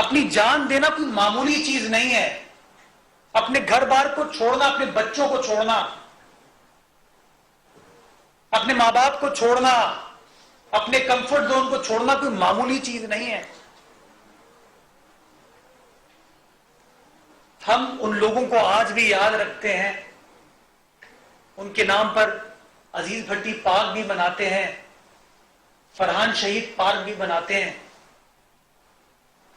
اپنی جان دینا کوئی معمولی چیز نہیں ہے. اپنے گھر بار کو چھوڑنا, اپنے بچوں کو چھوڑنا, اپنے ماں باپ کو چھوڑنا, اپنے کمفرٹ زون کو چھوڑنا کوئی معمولی چیز نہیں ہے. ہم ان لوگوں کو آج بھی یاد رکھتے ہیں, ان کے نام پر عزیز بھٹی پارک بھی بناتے ہیں, فرحان شہید پارک بھی بناتے ہیں,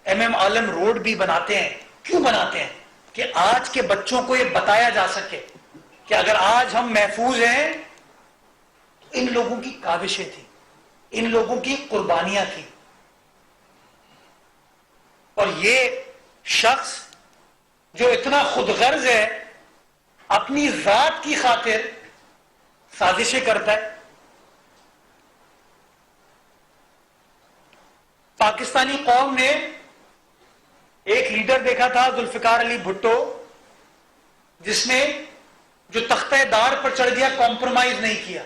ایم عالم روڈ بھی بناتے ہیں. کیوں بناتے ہیں؟ کہ آج کے بچوں کو یہ بتایا جا سکے کہ اگر آج ہم محفوظ ہیں تو ان لوگوں کی کاوشیں تھیں, ان لوگوں کی قربانیاں تھیں. اور یہ شخص جو اتنا خود غرض ہے, اپنی ذات کی خاطر سازشیں کرتا ہے. پاکستانی قوم نے ایک لیڈر دیکھا تھا ذوالفقار علی بھٹو, جس نے جو تختہ دار پر چڑھ گیا, کمپرومائز نہیں کیا.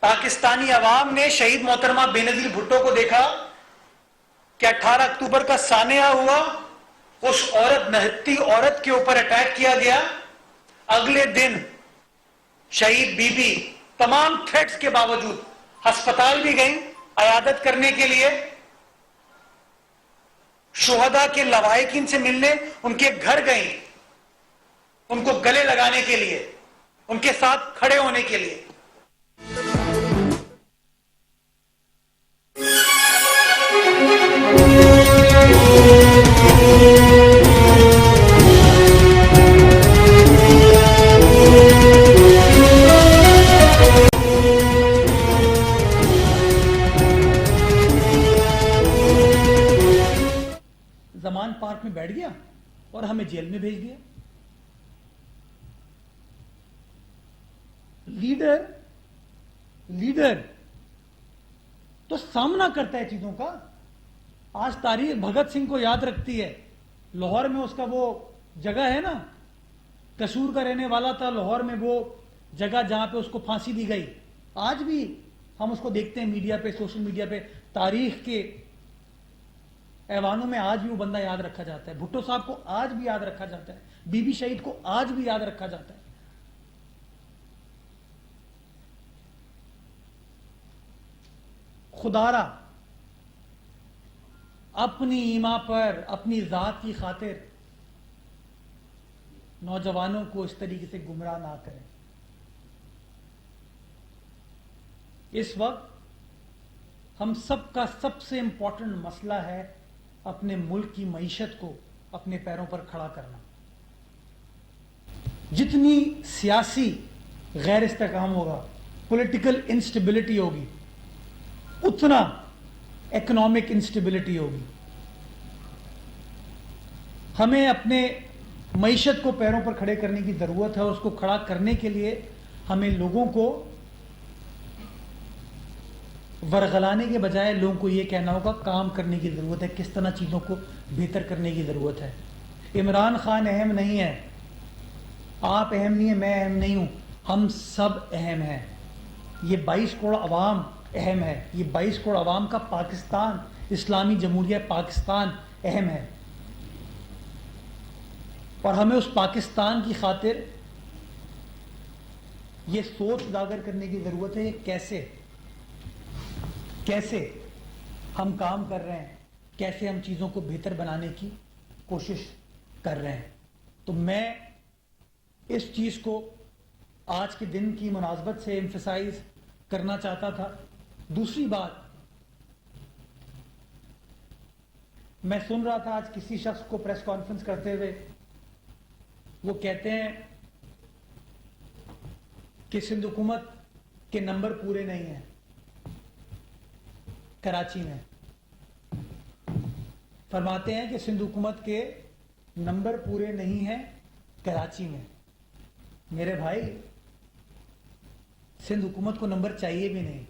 پاکستانی عوام نے شہید محترمہ بے نظیر بھٹو کو دیکھا کہ 18 اکتوبر کا سانحہ ہوا, اس عورت, نہتی عورت کے اوپر اٹیک کیا گیا. اگلے دن شہید بی بی تمام تھریٹس کے باوجود ہسپتال بھی گئیں عیادت کرنے کے لیے, شہداء کے لواحقین سے ملنے ان کے گھر گئیں, ان کو گلے لگانے کے لیے, ان کے ساتھ کھڑے ہونے کے لیے. زمان پارک میں بیٹھ گیا اور ہمیں جیل میں بھیج دیا. لیڈر تو سامنا کرتا ہے چیزوں کا. آج تاریخ بھگت سنگھ کو یاد رکھتی ہے. لاہور میں اس کا وہ جگہ ہے نا, قصور کا رہنے والا تھا لاہور میں, وہ جگہ جہاں پہ اس کو پھانسی دی گئی. آج بھی ہم اس کو دیکھتے ہیں میڈیا پہ, سوشل میڈیا پہ, تاریخ کے ایوانوں میں آج بھی وہ بندہ یاد رکھا جاتا ہے. بھٹو صاحب کو آج بھی یاد رکھا جاتا ہے, بی بی شہید کو آج بھی یاد رکھا جاتا ہے. خدارا اپنی ایما پر, اپنی ذات کی خاطر نوجوانوں کو اس طریقے سے گمراہ نہ کریں. اس وقت ہم سب کا سب سے امپورٹنٹ مسئلہ ہے اپنے ملک کی معیشت کو اپنے پیروں پر کھڑا کرنا. جتنی سیاسی غیر استحکام ہوگا, پولیٹیکل انسٹیبلٹی ہوگی, اتنا اکنامک انسٹیبلٹی ہوگی. ہمیں اپنے معیشت کو پیروں پر کھڑے کرنے کی ضرورت ہے, اور اس کو کھڑا کرنے کے لیے ہمیں لوگوں کو ورغلانے کے بجائے لوگوں کو یہ کہنا ہوگا کام کرنے کی ضرورت ہے, کس طرح چیزوں کو بہتر کرنے کی ضرورت ہے. عمران خان اہم نہیں ہے, آپ اہم نہیں ہیں, میں اہم نہیں ہوں, ہم سب اہم ہیں. یہ 22 کروڑ عوام اہم ہے, یہ 22 کروڑ عوام کا پاکستان, اسلامی جمہوریہ پاکستان اہم ہے. اور ہمیں اس پاکستان کی خاطر یہ سوچ اجاگر کرنے کی ضرورت ہے کیسے ہم کام کر رہے ہیں, کیسے ہم چیزوں کو بہتر بنانے کی کوشش کر رہے ہیں. تو میں اس چیز کو آج کے دن کی مناسبت سے ایمفسائز کرنا چاہتا تھا. دوسری بات, میں سن رہا تھا آج کسی شخص کو پریس کانفرنس کرتے ہوئے, وہ کہتے ہیں کہ سندھ حکومت کے نمبر پورے نہیں ہیں کراچی میں. فرماتے ہیں کہ سندھ حکومت کے نمبر پورے نہیں ہیں کراچی میں. میرے بھائی, سندھ حکومت کو نمبر چاہیے بھی نہیں,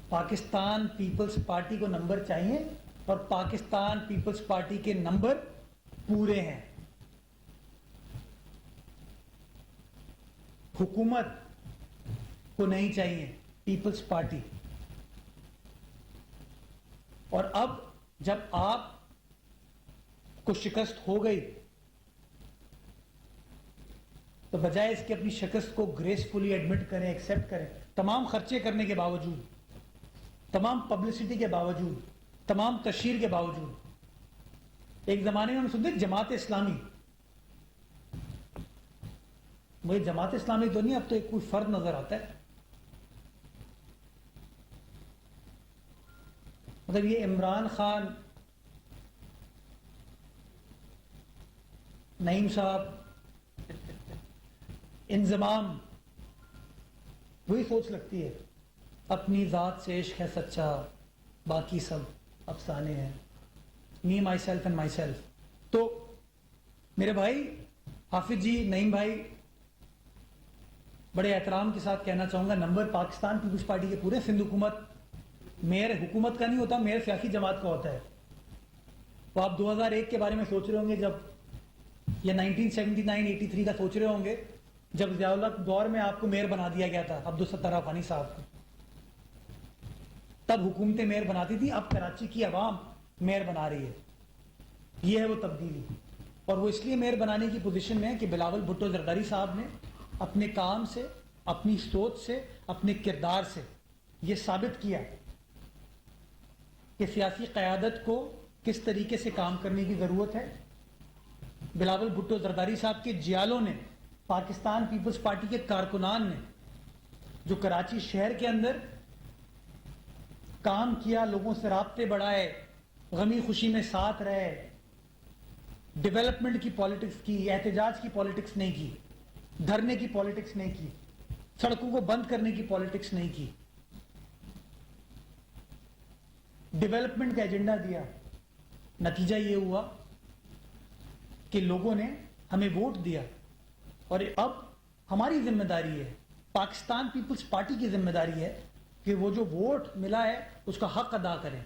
پاکستان پیپلز پارٹی کو نمبر چاہیے, اور پاکستان پیپلز پارٹی کے نمبر پورے ہیں. حکومت کو نہیں چاہیے پیپلز پارٹی. اور اب جب آپ کو شکست ہو گئی تو بجائے اس کے اپنی شکست کو گریسفلی ایڈمٹ کریں، ایکسیپٹ کریں، تمام خرچے کرنے کے باوجود، تمام پبلسٹی کے باوجود، تمام تشہیر کے باوجود، ایک زمانے میں ہم سنتے جماعت اسلامی، مجھے جماعت اسلامی تو نہیں، اب تو ایک کوئی فرد نظر آتا ہے، مطلب یہ عمران خان، نعیم صاحب، انضمام، وہی سوچ لگتی ہے، اپنی ذات سے عشق ہے سچا، باقی سب افسانے ہیں، me myself and myself. تو میرے بھائی حافظ جی، نعیم بھائی، بڑے احترام کے ساتھ کہنا چاہوں گا، نمبر پاکستان پیپلز پارٹی کے پورے سندھ حکومت، میئر حکومت کا نہیں ہوتا، میئر سیاسی جماعت کا ہوتا ہے۔ تو آپ 2001 کے بارے میں سوچ رہے ہوں گے جب، یا 1979-83 کا سوچ رہے ہوں گے جب ضیاء الحق دور میں آپ کو میئر بنا دیا گیا تھا، عبدالستار افغانی صاحب کو، تب حکومتیں میئر بناتی تھی، اب کراچی کی عوام میئر بنا رہی ہے۔ یہ ہے وہ تبدیلی، اور وہ اس لیے میئر بنانے کی پوزیشن میں ہے کہ بلاول بھٹو زرداری صاحب نے اپنے کام سے، اپنی سوچ سے، اپنے کردار سے یہ ثابت کیا کہ سیاسی قیادت کو کس طریقے سے کام کرنے کی ضرورت ہے۔ بلاول بھٹو زرداری صاحب کے جیالوں نے، پاکستان پیپلز پارٹی کے کارکنان نے جو کراچی شہر کے اندر کام کیا، لوگوں سے رابطے بڑھائے، غمی خوشی میں ساتھ رہے، ڈیولپمنٹ کی پالیٹکس کی، احتجاج کی پالیٹکس نہیں کی، دھرنے کی پالیٹکس نہیں کی، سڑکوں کو بند کرنے کی پالیٹکس نہیں کی، ڈیولپمنٹ کا ایجنڈا دیا۔ نتیجہ یہ ہوا کہ لوگوں نے ہمیں ووٹ دیا، اور اب ہماری ذمہ داری ہے، پاکستان پیپلز پارٹی کی ذمہ داری ہے کہ وہ جو ووٹ ملا ہے اس کا حق ادا کریں،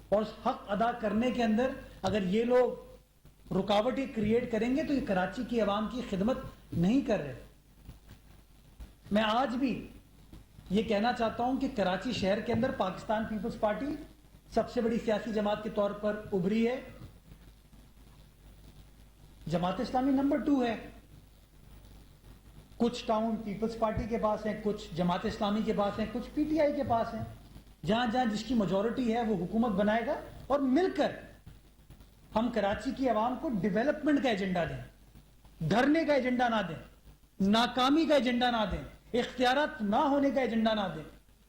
اور اس حق ادا کرنے کے اندر اگر یہ لوگ رکاوٹیں کریٹ کریں گے تو یہ کراچی کی عوام کی خدمت نہیں کر رہے۔ میں آج بھی یہ کہنا چاہتا ہوں کہ کراچی شہر کے اندر پاکستان پیپلز پارٹی سب سے بڑی سیاسی جماعت کے طور پر ابھری ہے، جماعت اسلامی نمبر 2 ہے، کچھ ٹاؤن پیپلز پارٹی کے پاس ہیں، کچھ جماعت اسلامی کے پاس ہیں، کچھ پی ٹی آئی کے پاس ہیں۔ جہاں جہاں جس کی میجورٹی ہے وہ حکومت بنائے گا، اور مل کر ہم کراچی کی عوام کو ڈیولپمنٹ کا ایجنڈا دیں، دھرنے کا ایجنڈا نہ دیں، ناکامی کا ایجنڈا نہ دیں، اختیارات نہ ہونے کا ایجنڈا نہ دیں۔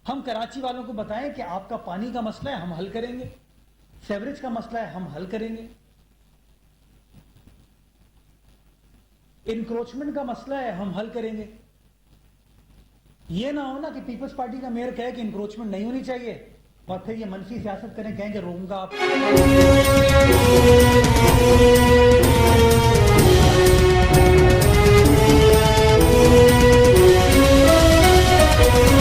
ہم کراچی والوں کو بتائیں کہ آپ کا پانی کا مسئلہ ہے، ہم حل کریں گے، سیوریج کا مسئلہ ہے، ہم حل کریں گے، انکروچمنٹ کا مسئلہ ہے، ہم حل کریں گے۔ یہ نہ ہونا کہ پیپلز پارٹی کا میئر کہے کہ انکروچمنٹ نہیں ہونی چاہیے، اور پھر یہ منفی سیاست کریں، کہیں کہ روم کا آپ